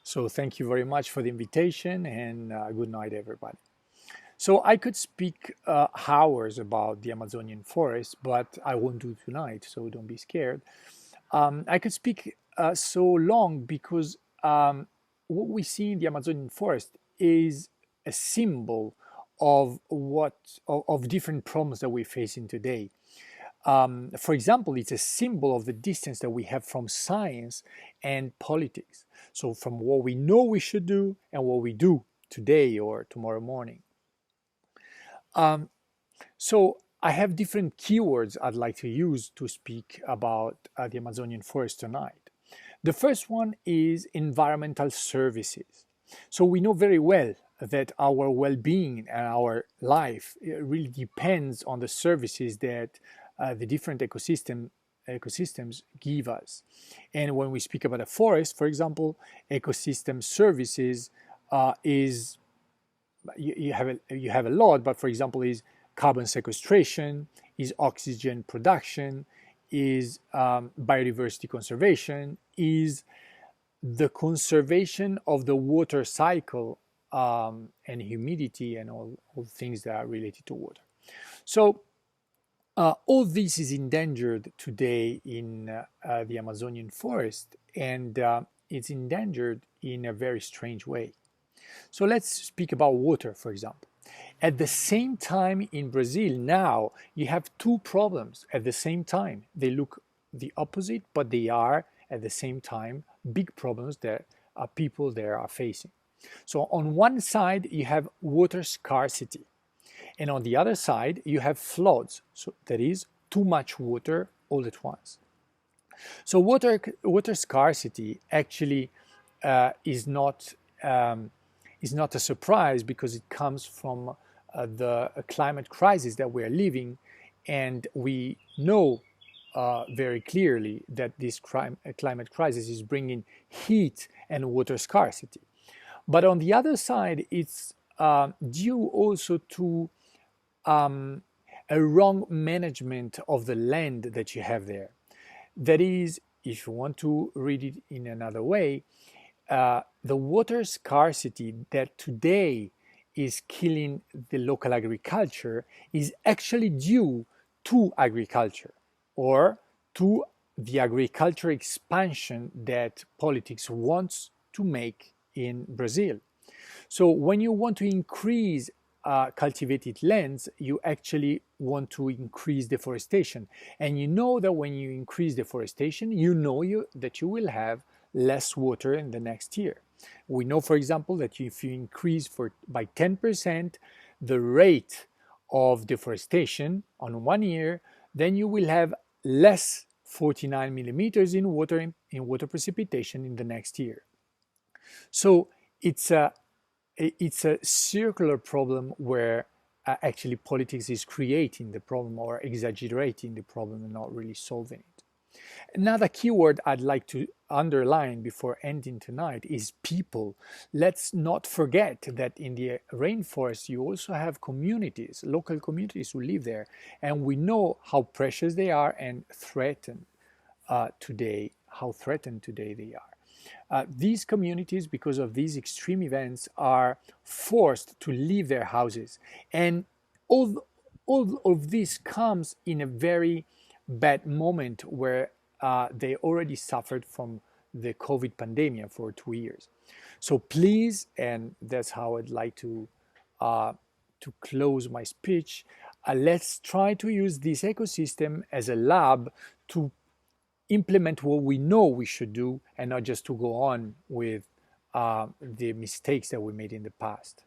So thank you very much for the invitation and good night, everybody. So I could speak hours about the Amazonian forest, but I won't do tonight, so don't be scared. I could speak so long because what we see in the Amazonian forest is a symbol of of different problems that we're facing today. For example, it's a symbol of the distance that we have from science and politics. So, from what we know we should do and what we do today or tomorrow morning. Um, so, I have different keywords I'd like to use to speak about the Amazonian forest tonight. The first one is environmental services. So, we know very well that our well being and our life really depends on the services that the different ecosystems give us. And when we speak about a forest, for example, ecosystem services is you have a lot, but for example, is carbon sequestration, is oxygen production, is biodiversity conservation, is the conservation of the water cycle and humidity and all things that are related to water. So all this is endangered today in the Amazonian forest, and it's endangered in a very strange way. So let's speak about water, for example. At the same time in Brazil now, you have two problems at the same time. They look the opposite, but they are at the same time big problems that people there are facing. So on one side, you have water scarcity. And on the other side, you have floods. So that is too much water all at once. So water scarcity actually is not is not a surprise because it comes from the climate crisis that we are living, and we know very clearly that this climate crisis is bringing heat and water scarcity. But on the other side, it's due also to a wrong management of the land that you have there. That is, if you want to read it in another way, the water scarcity that today is killing the local agriculture is actually due to agriculture or to the agriculture expansion that politics wants to make in Brazil. So when you want to increase cultivated lands, you actually want to increase deforestation. And you know that when you increase deforestation, that you will have less water in the next year. We know, for example, that if you increase by 10% the rate of deforestation on 1 year, then you will have less 49 millimeters in water precipitation in the next year. So it's a circular problem where actually politics is creating the problem or exaggerating the problem and not really solving it. Another keyword I'd like to underline before ending tonight is people. Let's not forget that in the rainforest you also have communities, local communities who live there, and we know how precious they are and how threatened today they are. These communities, because of these extreme events, are forced to leave their houses. And all of this comes in a very bad moment where they already suffered from the COVID pandemic for 2 years. So please, and that's how I'd like to close my speech, let's try to use this ecosystem as a lab to implement what we know we should do and not just to go on with the mistakes that we made in the past.